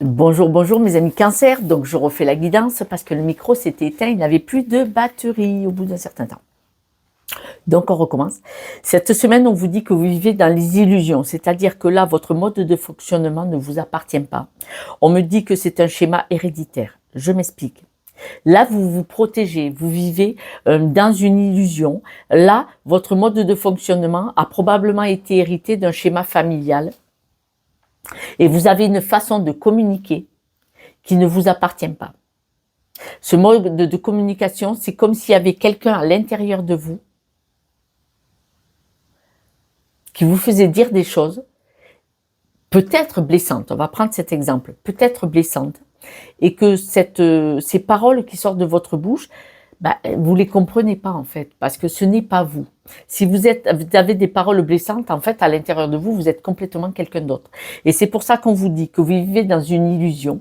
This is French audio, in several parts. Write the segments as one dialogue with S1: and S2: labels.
S1: Bonjour, bonjour mes amis Cancer. Donc je refais la guidance parce que le micro s'était éteint, il n'avait plus de batterie au bout d'un certain temps. Donc on recommence. Cette semaine, on vous dit que vous vivez dans les illusions, c'est-à-dire que là, votre mode de fonctionnement ne vous appartient pas. On me dit que c'est un schéma héréditaire. Je m'explique. Là, vous vous protégez, vous vivez dans une illusion. Là, votre mode de fonctionnement a probablement été hérité d'un schéma familial. Et vous avez une façon de communiquer qui ne vous appartient pas. Ce mode de communication, c'est comme s'il y avait quelqu'un à l'intérieur de vous qui vous faisait dire des choses peut-être blessantes. On va prendre cet exemple, peut-être blessantes. Et que ces paroles qui sortent de votre bouche, vous les comprenez pas en fait, parce que ce n'est pas vous. Si vous avez des paroles blessantes, en fait, à l'intérieur de vous, vous êtes complètement quelqu'un d'autre. Et c'est pour ça qu'on vous dit que vous vivez dans une illusion,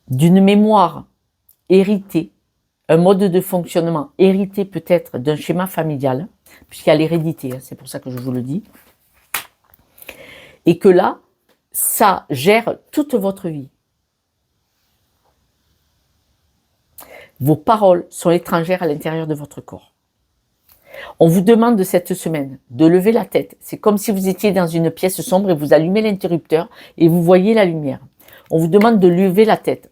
S1: d'une mémoire héritée, un mode de fonctionnement hérité peut-être d'un schéma familial, puisqu'il y a l'hérédité, c'est pour ça que je vous le dis, et que là, ça gère toute votre vie. Vos paroles sont étrangères à l'intérieur de votre corps. On vous demande de cette semaine de lever la tête. C'est comme si vous étiez dans une pièce sombre et vous allumez l'interrupteur et vous voyez la lumière. On vous demande de lever la tête,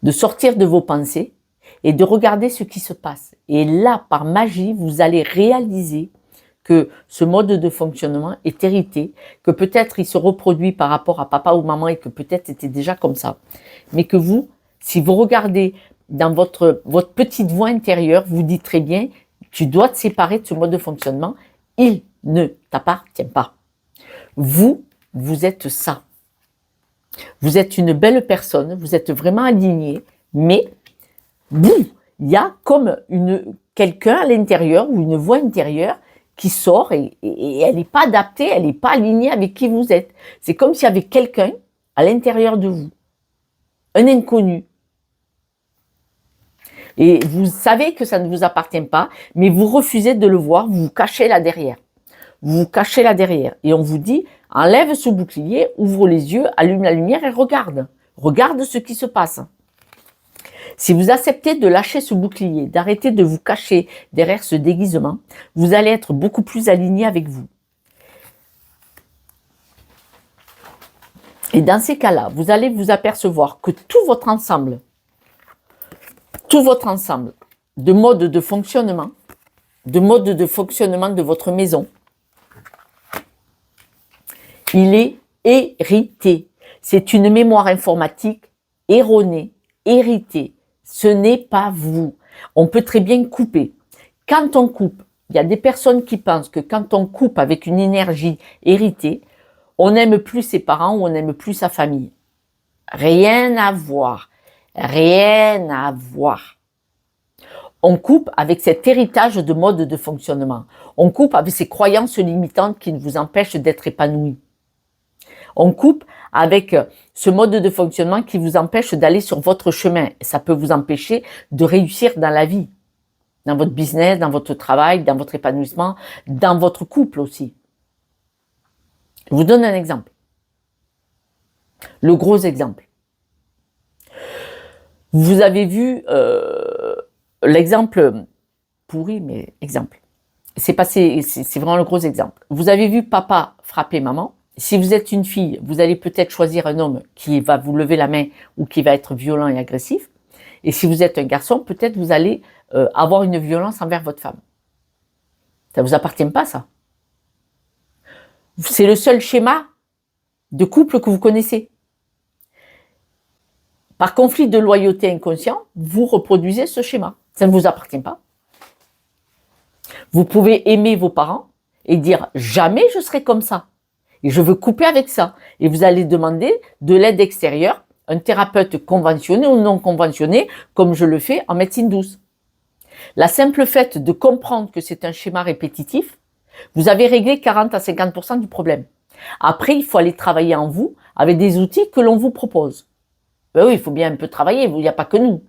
S1: de sortir de vos pensées et de regarder ce qui se passe. Et là, par magie, vous allez réaliser que ce mode de fonctionnement est hérité, que peut-être il se reproduit par rapport à papa ou maman et que peut-être c'était déjà comme ça. Mais que vous, si vous regardez dans votre petite voix intérieure, vous dites très bien, tu dois te séparer de ce mode de fonctionnement, il ne t'appartient pas. Vous êtes ça. Vous êtes une belle personne, vous êtes vraiment aligné, mais il y a comme quelqu'un à l'intérieur ou une voix intérieure qui sort et elle n'est pas adaptée, elle n'est pas alignée avec qui vous êtes. C'est comme s'il y avait quelqu'un à l'intérieur de vous, un inconnu. Et vous savez que ça ne vous appartient pas, mais vous refusez de le voir, vous vous cachez là derrière. Vous vous cachez là derrière. Et on vous dit, enlève ce bouclier, ouvre les yeux, allume la lumière et regarde. Regarde ce qui se passe. Si vous acceptez de lâcher ce bouclier, d'arrêter de vous cacher derrière ce déguisement, vous allez être beaucoup plus aligné avec vous. Et dans ces cas-là, vous allez vous apercevoir que tout votre ensemble de modes de fonctionnement de votre maison, il est hérité. C'est une mémoire informatique erronée, héritée. Ce n'est pas vous. On peut très bien couper. Quand on coupe, il y a des personnes qui pensent que quand on coupe avec une énergie héritée, on n'aime plus ses parents ou on n'aime plus sa famille. Rien à voir. Rien à voir. On coupe avec cet héritage de mode de fonctionnement. On coupe avec ces croyances limitantes qui vous empêchent d'être épanoui. On coupe avec ce mode de fonctionnement qui vous empêche d'aller sur votre chemin. Ça peut vous empêcher de réussir dans la vie, dans votre business, dans votre travail, dans votre épanouissement, dans votre couple aussi. Je vous donne un exemple. Le gros exemple. Vous avez vu l'exemple pourri, mais exemple. C'est vraiment le gros exemple. Vous avez vu papa frapper maman. Si vous êtes une fille, vous allez peut-être choisir un homme qui va vous lever la main ou qui va être violent et agressif. Et si vous êtes un garçon, peut-être vous allez avoir une violence envers votre femme. Ça ne vous appartient pas, ça. C'est le seul schéma de couple que vous connaissez. Par conflit de loyauté inconscient, vous reproduisez ce schéma. Ça ne vous appartient pas. Vous pouvez aimer vos parents et dire « jamais je serai comme ça ». Et je veux couper avec ça. Et vous allez demander de l'aide extérieure, un thérapeute conventionné ou non conventionné, comme je le fais en médecine douce. La simple fait de comprendre que c'est un schéma répétitif, vous avez réglé 40 à 50% du problème. Après, il faut aller travailler en vous avec des outils que l'on vous propose. Ben oui, il faut bien un peu travailler, il n'y a pas que nous.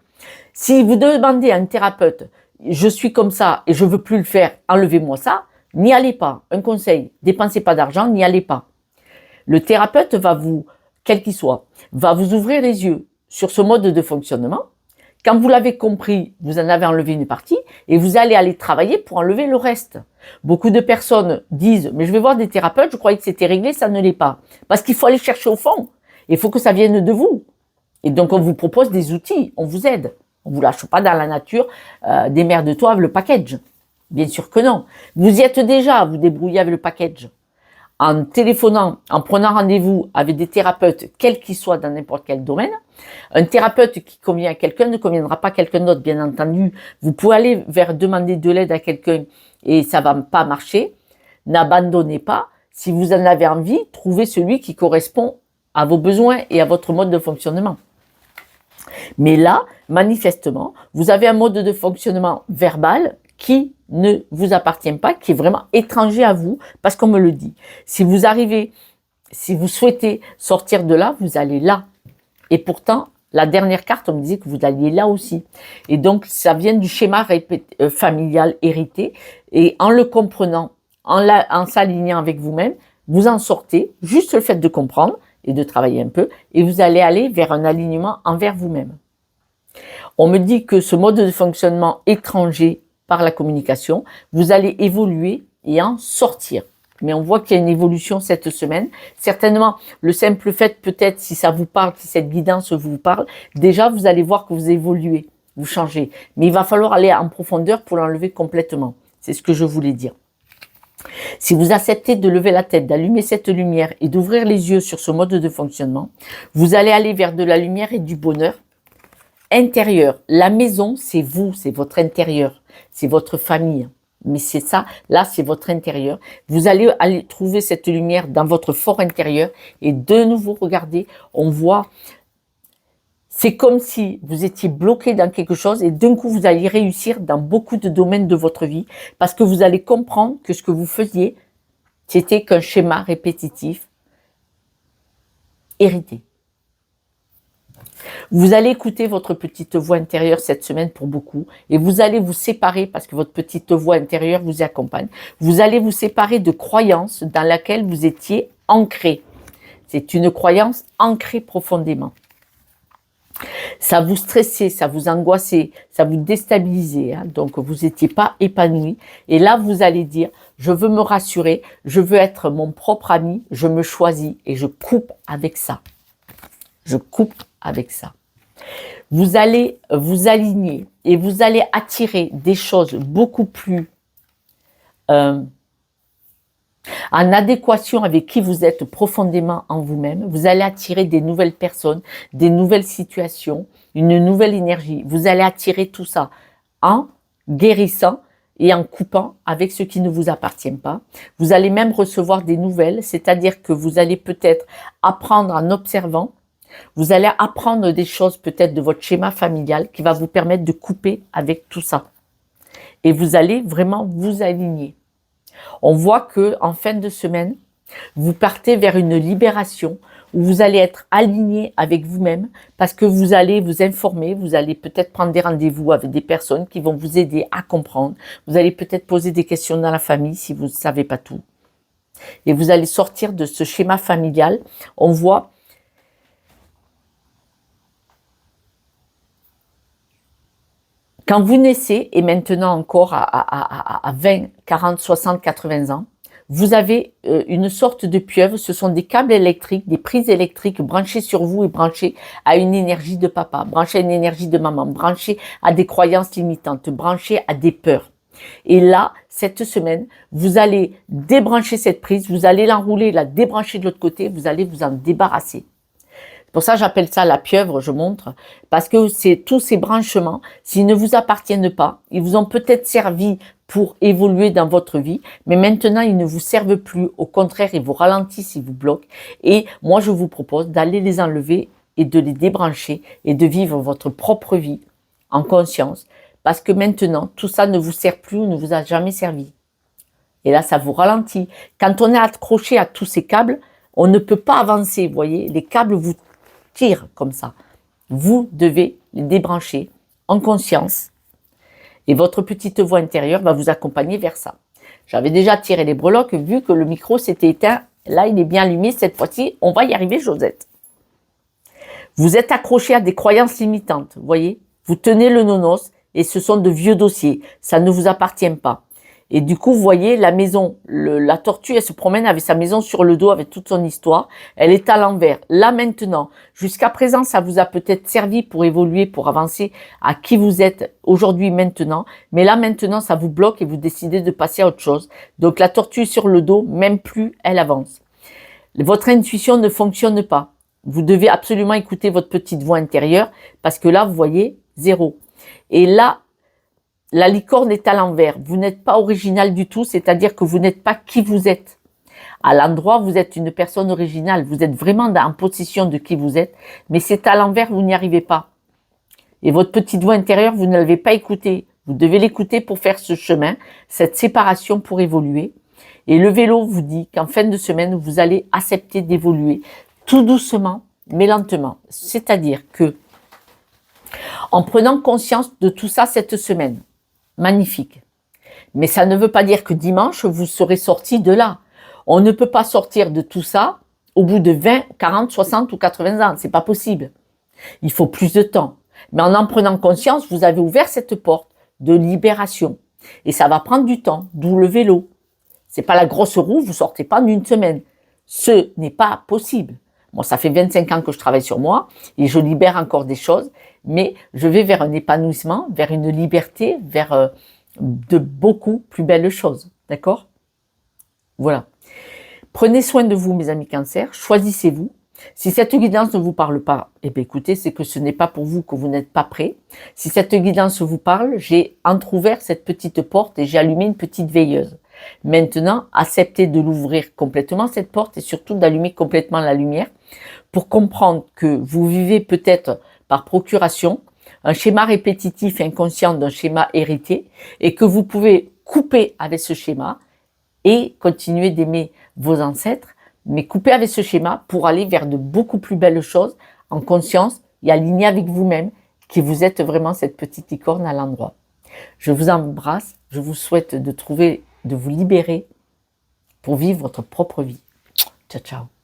S1: Si vous demandez à un thérapeute, je suis comme ça et je veux plus le faire, enlevez-moi ça, n'y allez pas. Un conseil, dépensez pas d'argent, n'y allez pas. Le thérapeute va vous, quel qu'il soit, va vous ouvrir les yeux sur ce mode de fonctionnement. Quand vous l'avez compris, vous en avez enlevé une partie et vous allez aller travailler pour enlever le reste. Beaucoup de personnes disent « mais je vais voir des thérapeutes, je croyais que c'était réglé, ça ne l'est pas ». Parce qu'il faut aller chercher au fond. Il faut que ça vienne de vous. Et donc on vous propose des outils, on vous aide. On ne vous lâche pas dans la nature, démerde-toi avec le package. Bien sûr que non. Vous y êtes déjà, vous débrouillez avec le package. En téléphonant, en prenant rendez-vous avec des thérapeutes, quels qu'ils soient dans n'importe quel domaine. Un thérapeute qui convient à quelqu'un ne conviendra pas à quelqu'un d'autre, bien entendu. Vous pouvez aller vers demander de l'aide à quelqu'un et ça va pas marcher. N'abandonnez pas. Si vous en avez envie, trouvez celui qui correspond à vos besoins et à votre mode de fonctionnement. Mais là, manifestement, vous avez un mode de fonctionnement verbal qui ne vous appartient pas, qui est vraiment étranger à vous, parce qu'on me le dit. Si vous arrivez, si vous souhaitez sortir de là, vous allez là. Et pourtant, la dernière carte, on me disait que vous alliez là aussi. Et donc, ça vient du schéma familial hérité. Et en le comprenant, en s'alignant avec vous-même, vous en sortez, juste le fait de comprendre et de travailler un peu, et vous allez aller vers un alignement envers vous-même. On me dit que ce mode de fonctionnement étranger par la communication, vous allez évoluer et en sortir. Mais on voit qu'il y a une évolution cette semaine. Certainement, le simple fait, peut-être, si ça vous parle, si cette guidance vous parle, déjà, vous allez voir que vous évoluez, vous changez. Mais il va falloir aller en profondeur pour l'enlever complètement. C'est ce que je voulais dire. Si vous acceptez de lever la tête, d'allumer cette lumière et d'ouvrir les yeux sur ce mode de fonctionnement, vous allez aller vers de la lumière et du bonheur intérieur. La maison, c'est vous, c'est votre intérieur, c'est votre famille. Mais c'est ça, là, c'est votre intérieur. Vous allez aller trouver cette lumière dans votre fort intérieur et de nouveau, regardez, on voit, c'est comme si vous étiez bloqué dans quelque chose et d'un coup, vous allez réussir dans beaucoup de domaines de votre vie parce que vous allez comprendre que ce que vous faisiez, c'était qu'un schéma répétitif hérité. Vous allez écouter votre petite voix intérieure cette semaine pour beaucoup et vous allez vous séparer parce que votre petite voix intérieure vous accompagne. Vous allez vous séparer de croyances dans laquelle vous étiez ancré. C'est une croyance ancrée profondément. Ça vous stressait, ça vous angoissait, ça vous déstabilisait. Donc, vous n'étiez pas épanoui. Et là, vous allez dire, je veux me rassurer, je veux être mon propre ami, je me choisis et je coupe avec ça. Je coupe avec ça. Vous allez vous aligner et vous allez attirer des choses beaucoup plus en adéquation avec qui vous êtes profondément en vous-même. Vous allez attirer des nouvelles personnes, des nouvelles situations, une nouvelle énergie. Vous allez attirer tout ça en guérissant et en coupant avec ce qui ne vous appartient pas. Vous allez même recevoir des nouvelles, c'est-à-dire que vous allez peut-être apprendre en observant. Vous allez apprendre des choses peut-être de votre schéma familial qui va vous permettre de couper avec tout ça. Et vous allez vraiment vous aligner. On voit que en fin de semaine, vous partez vers une libération où vous allez être aligné avec vous-même parce que vous allez vous informer, vous allez peut-être prendre des rendez-vous avec des personnes qui vont vous aider à comprendre. Vous allez peut-être poser des questions dans la famille si vous ne savez pas tout. Et vous allez sortir de ce schéma familial. On voit quand vous naissez, et maintenant encore à 20, 40, 60, 80 ans, vous avez une sorte de pieuvre, ce sont des câbles électriques, des prises électriques branchées sur vous et branchées à une énergie de papa, branchées à une énergie de maman, branchées à des croyances limitantes, branchées à des peurs. Et là, cette semaine, vous allez débrancher cette prise, vous allez l'enrouler, la débrancher de l'autre côté, vous allez vous en débarrasser. Pour ça, j'appelle ça la pieuvre, je montre, parce que c'est tous ces branchements, s'ils ne vous appartiennent pas, ils vous ont peut-être servi pour évoluer dans votre vie, mais maintenant, ils ne vous servent plus. Au contraire, ils vous ralentissent, ils vous bloquent. Et moi, je vous propose d'aller les enlever et de les débrancher et de vivre votre propre vie en conscience, parce que maintenant, tout ça ne vous sert plus ou ne vous a jamais servi. Et là, ça vous ralentit. Quand on est accroché à tous ces câbles, on ne peut pas avancer, vous voyez, les câbles vous tirent comme ça. Vous devez les débrancher en conscience et votre petite voix intérieure va vous accompagner vers ça. J'avais déjà tiré les breloques vu que le micro s'était éteint Là, il est bien allumé. Cette fois-ci, on va y arriver, Josette. Vous êtes accroché à des croyances limitantes, vous voyez. Vous tenez le nonos et ce sont de vieux dossiers. Ça ne vous appartient pas. Et du coup, vous voyez, la maison, la tortue, elle se promène avec sa maison sur le dos, avec toute son histoire. Elle est à l'envers. Là, maintenant, jusqu'à présent, ça vous a peut-être servi pour évoluer, pour avancer à qui vous êtes aujourd'hui, maintenant. Mais là, maintenant, ça vous bloque et vous décidez de passer à autre chose. Donc, la tortue est sur le dos, même plus elle avance. Votre intuition ne fonctionne pas. Vous devez absolument écouter votre petite voix intérieure parce que là, vous voyez, zéro. Et là, la licorne est à l'envers. Vous n'êtes pas original du tout, c'est-à-dire que vous n'êtes pas qui vous êtes. À l'endroit, vous êtes une personne originale. Vous êtes vraiment en possession de qui vous êtes, mais c'est à l'envers, vous n'y arrivez pas. Et votre petite voix intérieure, vous ne l'avez pas écoutée. Vous devez l'écouter pour faire ce chemin, cette séparation pour évoluer. Et le vélo vous dit qu'en fin de semaine, vous allez accepter d'évoluer tout doucement, mais lentement. C'est-à-dire que, en prenant conscience de tout ça cette semaine, magnifique. Mais ça ne veut pas dire que dimanche, vous serez sorti de là. On ne peut pas sortir de tout ça au bout de 20, 40, 60 ou 80 ans. C'est pas possible. Il faut plus de temps. Mais en prenant conscience, vous avez ouvert cette porte de libération. Et ça va prendre du temps, d'où le vélo. C'est pas la grosse roue, vous sortez pas en une semaine. Ce n'est pas possible. Moi, ça fait 25 ans que je travaille sur moi et je libère encore des choses, mais je vais vers un épanouissement, vers une liberté, vers de beaucoup plus belles choses. D'accord? Voilà. Prenez soin de vous, mes amis Cancer. Choisissez-vous. Si cette guidance ne vous parle pas, eh bien écoutez, c'est que ce n'est pas pour vous, que vous n'êtes pas prêt. Si cette guidance vous parle, j'ai entrouvert cette petite porte et j'ai allumé une petite veilleuse. Maintenant, acceptez de l'ouvrir complètement, cette porte, et surtout d'allumer complètement la lumière pour comprendre que vous vivez peut-être par procuration un schéma répétitif inconscient d'un schéma hérité et que vous pouvez couper avec ce schéma et continuer d'aimer vos ancêtres, mais couper avec ce schéma pour aller vers de beaucoup plus belles choses en conscience et aligné avec vous-même, qui vous êtes vraiment cette petite licorne à l'endroit. Je vous embrasse, je vous souhaite de vous libérer pour vivre votre propre vie. Ciao, ciao.